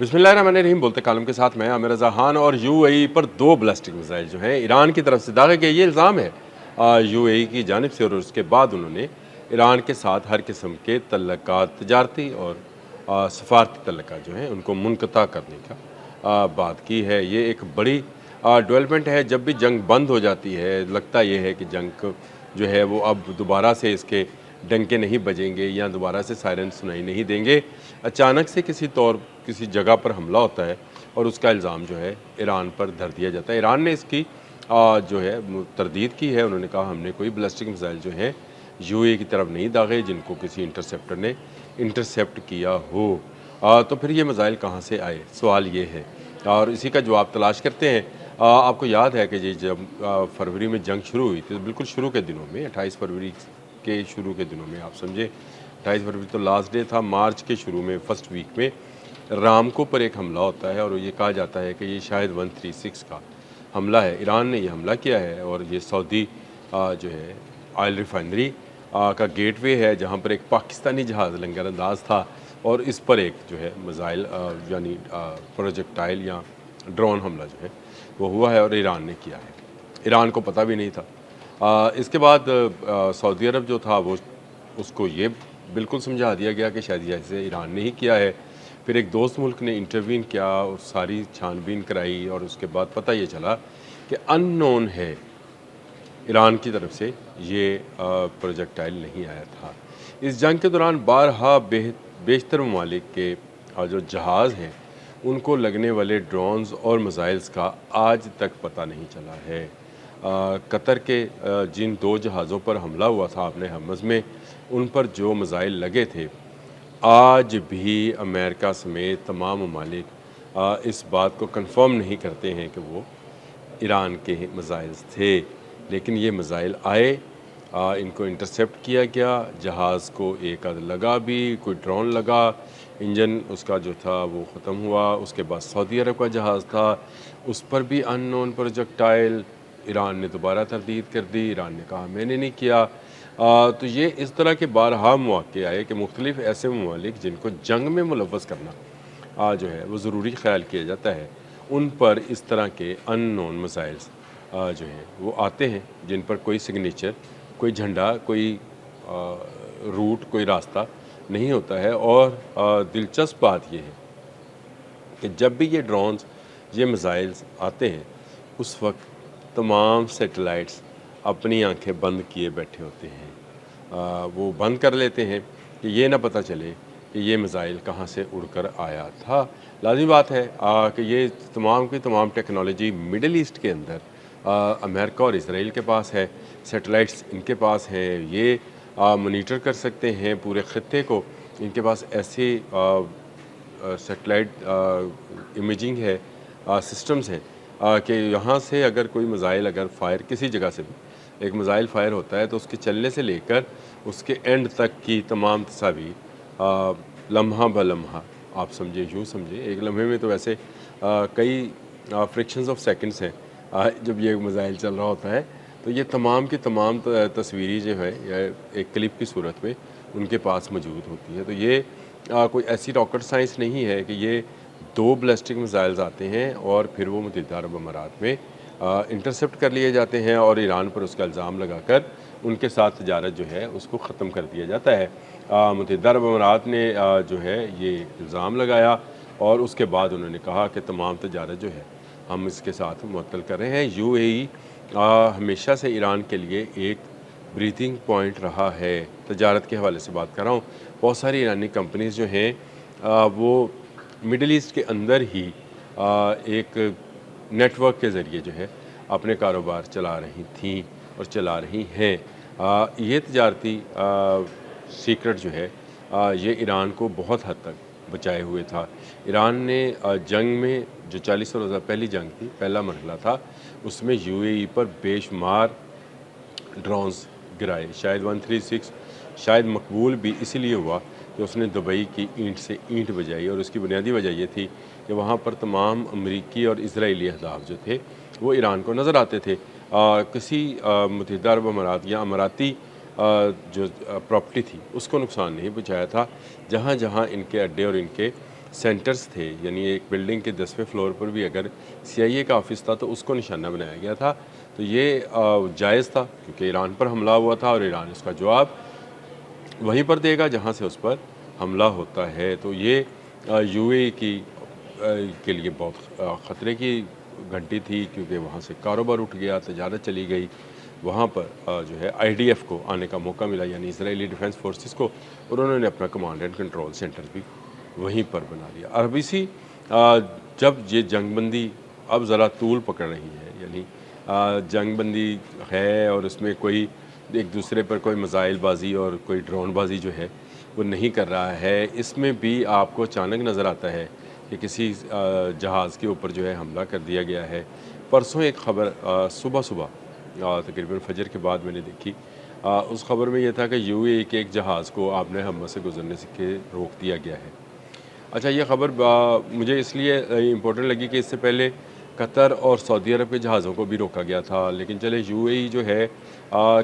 बिस्मिल्लाहिर्रहमानिर्रहीम बोलते कालम के साथ मैं आमिर रज़ा खान। और यूएई पर दो बैलिस्टिक मिसाइल जो हैं ईरान की तरफ से दागे गए, ये इल्ज़ाम है यूएई की जानिब से। और उसके बाद उन्होंने ईरान के साथ हर किस्म के तल्लुकात, तजारती और सफारती तल्लुकात जो हैं उनको मुनक़ता करने का बात की है। ये एक बड़ी डेवलपमेंट है। जब भी जंग बंद हो जाती है, लगता ये है कि जंग जो है वो अब दोबारा से इसके डंके नहीं बजेंगे या दोबारा से सायरन सुनाई नहीं देंगे। अचानक से किसी जगह पर हमला होता है और उसका इल्ज़ाम जो है ईरान पर धर दिया जाता है। ईरान ने इसकी जो है तरदीद की है। उन्होंने कहा हमने कोई बैलिस्टिक मिसाइल जो है यूएई की तरफ नहीं दागे जिनको किसी इंटरसेप्टर ने इंटरसेप्ट किया हो। तो फिर ये मिसाइल कहाँ से आए, सवाल ये है और इसी का जवाब तलाश करते हैं। आपको याद है कि जी जब फरवरी में जंग शुरू हुई थी, तो बिल्कुल शुरू के दिनों में 28 फरवरी के शुरू के दिनों में, आप समझे 28 फरवरी तो लास्ट डे था, मार्च के शुरू में फर्स्ट वीक में रामको पर एक हमला होता है। और ये कहा जाता है कि ये शायद 136 का हमला है। ईरान ने ये हमला किया है और ये सऊदी जो है ऑयल रिफाइनरी का गेटवे है, जहाँ पर एक पाकिस्तानी जहाज़ लंगर अंदाज था और इस पर एक जो है मिसाइल यानी प्रोजेक्टाइल या ड्रोन हमला जो है वो हुआ है और ईरान ने किया है। ईरान को पता भी नहीं था। इसके बाद सऊदी अरब जो था वो उसको ये बिल्कुल समझा दिया गया कि शायद जैसे ईरान ने ही किया है। फिर एक दोस्त मुल्क ने इंटरवीन किया और सारी छानबीन कराई और उसके बाद पता ये चला कि अननोन है, ईरान की तरफ से ये प्रोजेक्टाइल नहीं आया था। इस जंग के दौरान बारहा बेशतर ममालिक के जो जहाज़ हैं उनको लगने वाले ड्रोन्स और मिसाइल्स का आज तक पता नहीं चला है। कतर के जिन दो जहाज़ों पर हमला हुआ था आपने हमज़ में, उन पर जो मिसाइल लगे थे, आज भी अमेरिका समेत तमाम ममालिक इस बात को कंफर्म नहीं करते हैं कि वो ईरान के मिसाइल्स थे। लेकिन ये मिसाइल आए, इनको इंटरसेप्ट किया गया, जहाज़ को एक आध लगा भी, कोई ड्रोन लगा, इंजन उसका जो था वो ख़त्म हुआ। उसके बाद सऊदी अरब का जहाज़ था, उस पर भी अननोन प्रोजेक्टाइल। ईरान ने दोबारा तरदीद कर दी, ईरान ने कहा मैंने नहीं किया। तो ये इस तरह के बारहा मौक़े आए कि मुख्तलिफ़ ऐसे ममालिक जिनको जंग में मुलव्वस करना जो है वो ज़रूरी ख़्याल किया जाता है, उन पर इस तरह के अननोन मिसाइल्स जो हैं वो आते हैं जिन पर कोई सिग्नेचर, कोई झंडा, कोई रूट, कोई रास्ता नहीं होता है। और दिलचस्प बात यह है कि जब भी ये ड्रोन्स, ये मिसाइल्स आते हैं, उस वक्त तमाम सैटेलाइट्स अपनी आंखें बंद किए बैठे होते हैं। वो बंद कर लेते हैं कि ये ना पता चले कि ये मिसाइल कहाँ से उड़कर आया था। लाज़मी बात है कि ये तमाम की तमाम टेक्नोलॉजी मिडल ईस्ट के अंदर अमेरिका और इसराइल के पास है, सैटेलाइट्स इनके पास हैं, ये मॉनिटर कर सकते हैं पूरे ख़त्ते को। इनके पास ऐसे सैटेलाइट इमेजिंग है, सिस्टम्स हैं कि यहाँ से अगर कोई मिसाइल अगर फायर किसी जगह से भी एक मिसाइल फायर होता है तो उसके चलने से लेकर उसके एंड तक की तमाम तस्वीर लम्हा ब लम्हा, आप समझे, यूँ समझे, एक लम्हे में तो वैसे कई फ्रिक्शंस ऑफ सेकंड्स हैं जब ये मिसाइल चल रहा होता है। तो ये तमाम की तमाम तस्वीरें जो है या एक क्लिप की सूरत में उनके पास मौजूद होती है। तो ये कोई ऐसी रॉकेट साइंस नहीं है कि ये दो बैलिस्टिक मिसाइल्स आते हैं और फिर वो मुत्तहिदा अरब अमारात में इंटरसेप्ट कर लिए जाते हैं और ईरान पर उसका इल्ज़ाम लगाकर उनके साथ तजारत जो है उसको ख़त्म कर दिया जाता है। मुत्तहिदा अरब अमारात ने जो है ये इल्ज़ाम लगाया और उसके बाद उन्होंने कहा कि तमाम तजारत जो है हम इसके साथ मुअत्तल कर रहे हैं। यूएई हमेशा से ईरान के लिए एक ब्रीथिंग पॉइंट रहा है। तजारत के हवाले से बात कर रहा हूँ, बहुत सारी ईरानी कंपनीज़ जो हैं वो मिडल ईस्ट के अंदर ही एक नेटवर्क के ज़रिए जो है अपने कारोबार चला रही थीं और चला रही हैं। ये तजारती सीक्रेट जो है ये ईरान को बहुत हद तक बचाए हुए था। ईरान ने जंग में जो 40 रोज़ा पहली जंग थी, पहला मरहला था, उसमें यूएई पर बेशुमार ड्रोन्स गिराए। शायद 136 शायद मकबूल भी इसीलिए हुआ कि उसने दुबई की ईंट से ईंट बजाई और उसकी बुनियादी वजह ये थी कि वहाँ पर तमाम अमरीकी और इजरायली अहदाफ जो थे वो ईरान को नज़र आते थे। किसी मुत्तहिदा अरब अमारात या अमाराती जो प्रॉपर्टी थी उसको नुकसान नहीं पहुँचाया था। जहाँ जहाँ इनके अड्डे और इनके سینٹرز تھے، یعنی ایک بلڈنگ کے 10ویں فلور پر بھی اگر CIA کا آفس تھا تو اس کو نشانہ بنایا گیا تھا. تو یہ جائز تھا کیونکہ ایران پر حملہ ہوا تھا اور ایران اس کا جواب وہیں پر دے گا جہاں سے اس پر حملہ ہوتا ہے. تو یہ UAE کے لیے بہت خطرے کی گھنٹی تھی کیونکہ وہاں سے کاروبار اٹھ گیا، تجارت چلی گئی. وہاں پر جو ہے IDF کو آنے کا موقع ملا، یعنی اسرائیلی ڈیفنس فورسز کو، اور انہوں نے اپنا کمانڈ اینڈ کنٹرول سینٹر بھی وہیں پر بنا لیا. اب جب یہ جنگ بندی اب ذرا طول پکڑ رہی ہے، یعنی جنگ بندی ہے اور اس میں کوئی ایک دوسرے پر کوئی میزائل بازی اور کوئی ڈرون بازی جو ہے وہ نہیں کر رہا ہے، اس میں بھی آپ کو اچانک نظر آتا ہے کہ کسی جہاز کے اوپر جو ہے حملہ کر دیا گیا ہے. پرسوں ایک خبر صبح تقریباً فجر کے بعد میں نے دیکھی. اس خبر میں یہ تھا کہ UAE کے ایک جہاز کو آبِ حمص سے گزرنے سے روک دیا گیا ہے. اچھا، یہ خبر مجھے اس لیے امپورٹنٹ لگی کہ اس سے پہلے قطر اور سعودی عرب کے جہازوں کو بھی روکا گیا تھا، لیکن چلے UAE جو ہے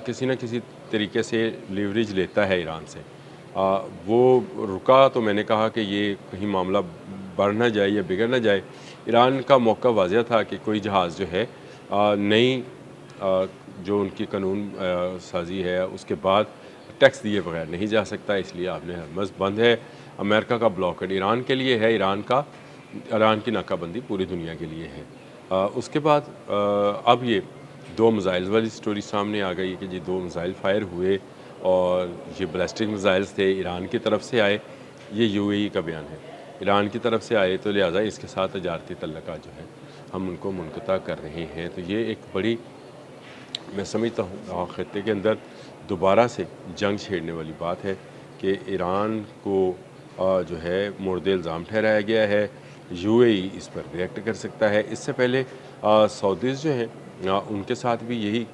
کسی نہ کسی طریقے سے لیوریج لیتا ہے ایران سے. وہ رکا تو میں نے کہا کہ یہ کہیں معاملہ بڑھ نہ جائے یا بگڑ نہ جائے. ایران کا موقع واضح تھا کہ کوئی جہاز جو ہے نئی جو ان کی قانون سازی ہے اس کے بعد ٹیکس دیے بغیر نہیں جا سکتا، اس لیے آبِ حرمز بند ہے. امریکہ کا بلاکڈ ایران کے لیے ہے، ایران کی ناکہ بندی پوری دنیا کے لیے ہے. اس کے بعد اب یہ 2 میزائلز والی سٹوری سامنے آ گئی کہ جی 2 میزائل فائر ہوئے اور یہ بیلسٹک میزائلز تھے، ایران کی طرف سے آئے. یہ UAE کا بیان ہے، ایران کی طرف سے آئے تو لہٰذا اس کے ساتھ تجارتی تعلقات جو ہے ہم ان کو منقطع کر رہے ہیں. تو یہ ایک بڑی، میں سمجھتا ہوں، خطے کے اندر دوبارہ سے جنگ چھیڑنے والی بات ہے کہ ایران کو جو ہے مورد الزام ٹھہرایا گیا ہے. UAE اس پر ریئیکٹ کر سکتا ہے. اس سے پہلے سعودیز جو ہیں ان کے ساتھ بھی یہی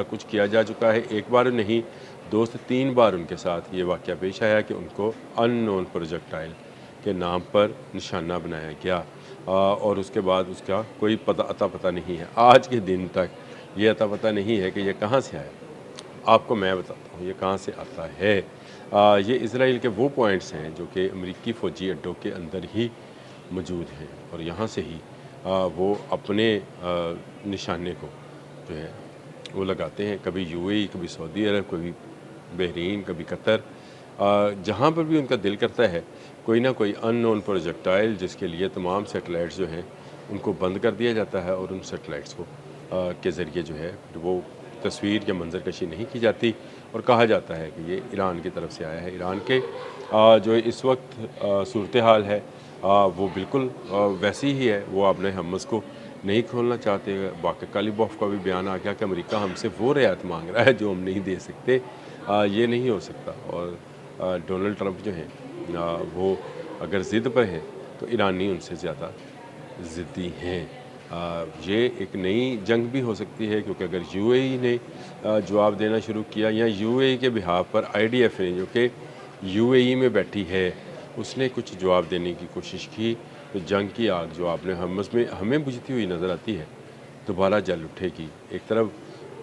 کچھ کیا جا چکا ہے. ایک بار نہیں، 2 سے 3 بار ان کے ساتھ یہ واقعہ پیش آیا کہ ان کو ان نون پروجیکٹائل کے نام پر نشانہ بنایا گیا اور اس کے بعد اس کا کوئی اتا پتہ نہیں ہے. آج کے دن تک یہ اتا پتہ نہیں ہے کہ یہ کہاں سے آیا. آپ کو میں بتاتا ہوں یہ کہاں سے آتا ہے. یہ اسرائیل کے وہ پوائنٹس ہیں جو کہ امریکی فوجی اڈوں کے اندر ہی موجود ہیں اور یہاں سے ہی وہ اپنے نشانے کو جو ہے وہ لگاتے ہیں. کبھی UAE، کبھی سعودی عرب، کبھی بحرین، کبھی قطر. جہاں پر بھی ان کا دل کرتا ہے کوئی نہ کوئی ان نون پروجیکٹائل، جس کے لیے تمام سیٹلائٹس جو ہیں ان کو بند کر دیا جاتا ہے اور ان سیٹلائٹس کو کے ذریعے جو ہے وہ تصویر یا منظر کشی نہیں کی جاتی اور کہا جاتا ہے کہ یہ ایران کی طرف سے آیا ہے. ایران کے جو اس وقت صورتحال ہے وہ بالکل ویسی ہی ہے. وہ آبِ حرمز کو نہیں کھولنا چاہتے. باقی کالیباف کا بھی بیان آ گیا کہ امریکہ ہم سے وہ رعایت مانگ رہا ہے جو ہم نہیں دے سکتے. یہ نہیں ہو سکتا. اور ڈونلڈ ٹرمپ جو ہیں وہ اگر ضد پر ہیں تو ایرانی ان سے زیادہ ضدی ہیں. یہ ایک نئی جنگ بھی ہو سکتی ہے کیونکہ اگر UAE نے جواب دینا شروع کیا یا UAE کے بہاف پر IDF نے جو کہ UAE میں بیٹھی ہے اس نے کچھ جواب دینے کی کوشش کی تو جنگ کی آگ جو آبِ حرمز میں ہمیں بجھتی ہوئی نظر آتی ہے دوبارہ جل اٹھے گی. ایک طرف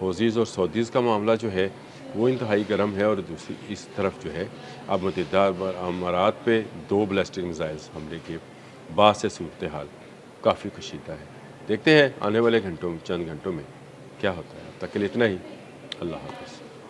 حوثیز اور سعودیز کا معاملہ جو ہے وہ انتہائی گرم ہے اور دوسری اس طرف جو ہے اب متحدہ امارات پہ 2 بیلسٹک میزائلز حملے کے بعد سے صورتحال کافی کشیدہ ہے. دیکھتے ہیں آنے والے چند گھنٹوں میں کیا ہوتا ہے. اب تک کے لیے اتنا ہی. اللہ حافظ.